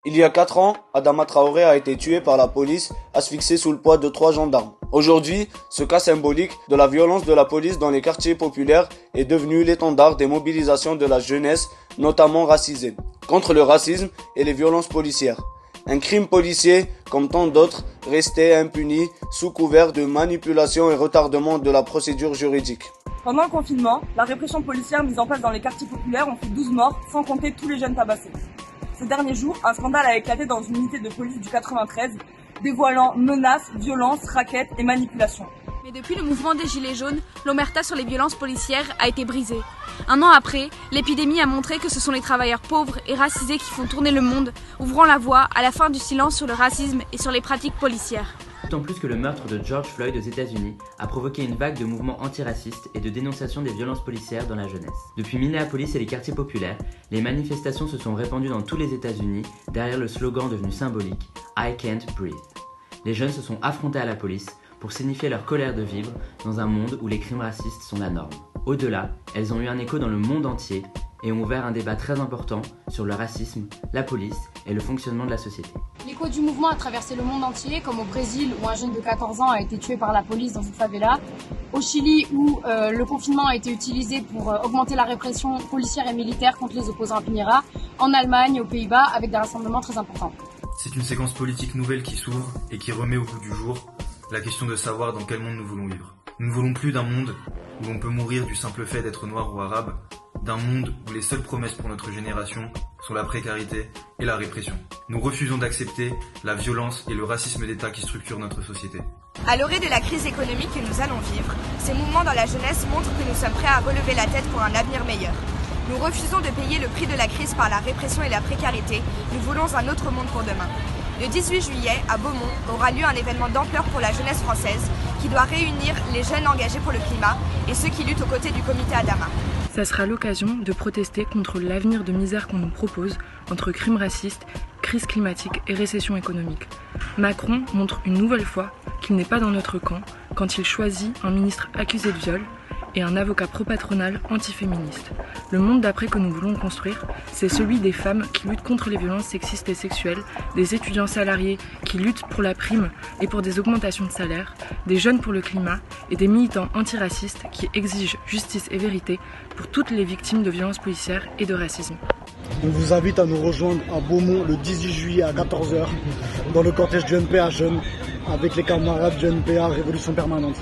Il y a 4 ans, Adama Traoré a été tué par la police, asphyxié sous le poids de 3 gendarmes. Aujourd'hui, ce cas symbolique de la violence de la police dans les quartiers populaires est devenu l'étendard des mobilisations de la jeunesse, notamment racisée, contre le racisme et les violences policières. Un crime policier, comme tant d'autres, restait impuni sous couvert de manipulation et retardement de la procédure juridique. Pendant le confinement, la répression policière mise en place dans les quartiers populaires ont fait 12 morts, sans compter tous les jeunes tabassés. Ces derniers jours, un scandale a éclaté dans une unité de police du 93, dévoilant menaces, violences, rackets et manipulations. Mais depuis le mouvement des Gilets jaunes, l'omerta sur les violences policières a été brisée. Un an après, l'épidémie a montré que ce sont les travailleurs pauvres et racisés qui font tourner le monde, ouvrant la voie à la fin du silence sur le racisme et sur les pratiques policières. D'autant plus que le meurtre de George Floyd aux États-Unis a provoqué une vague de mouvements antiracistes et de dénonciation des violences policières dans la jeunesse. Depuis Minneapolis et les quartiers populaires, les manifestations se sont répandues dans tous les États-Unis derrière le slogan devenu symbolique « I can't breathe ». Les jeunes se sont affrontés à la police pour signifier leur colère de vivre dans un monde où les crimes racistes sont la norme. Au-delà, elles ont eu un écho dans le monde entier et ont ouvert un débat très important sur le racisme, la police et le fonctionnement de la société. L'écho du mouvement a traversé le monde entier, comme au Brésil où un jeune de 14 ans a été tué par la police dans une favela, au Chili où le confinement a été utilisé pour augmenter la répression policière et militaire contre les opposants à Pinera, en Allemagne et aux Pays-Bas avec des rassemblements très importants. C'est une séquence politique nouvelle qui s'ouvre et qui remet au goût du jour la question de savoir dans quel monde nous voulons vivre. Nous ne voulons plus d'un monde où l'on peut mourir du simple fait d'être noir ou arabe, d'un monde où les seules promesses pour notre génération sont la précarité et la répression. Nous refusons d'accepter la violence et le racisme d'État qui structurent notre société. À l'orée de la crise économique que nous allons vivre, ces mouvements dans la jeunesse montrent que nous sommes prêts à relever la tête pour un avenir meilleur. Nous refusons de payer le prix de la crise par la répression et la précarité. Nous voulons un autre monde pour demain. Le 18 juillet, à Beaumont, aura lieu un événement d'ampleur pour la jeunesse française qui doit réunir les jeunes engagés pour le climat et ceux qui luttent aux côtés du comité Adama. Ça sera l'occasion de protester contre l'avenir de misère qu'on nous propose entre crimes racistes, crise climatique et récession économique. Macron montre une nouvelle fois qu'il n'est pas dans notre camp quand il choisit un ministre accusé de viol et un avocat pro-patronal antiféministe. Le monde d'après que nous voulons construire, c'est celui des femmes qui luttent contre les violences sexistes et sexuelles, des étudiants salariés qui luttent pour la prime et pour des augmentations de salaire, des jeunes pour le climat et des militants antiracistes qui exigent justice et vérité pour toutes les victimes de violences policières et de racisme. On vous invite à nous rejoindre à Beaumont le 18 juillet à 14 h dans le cortège du NPA Jeunes avec les camarades du NPA Révolution Permanente.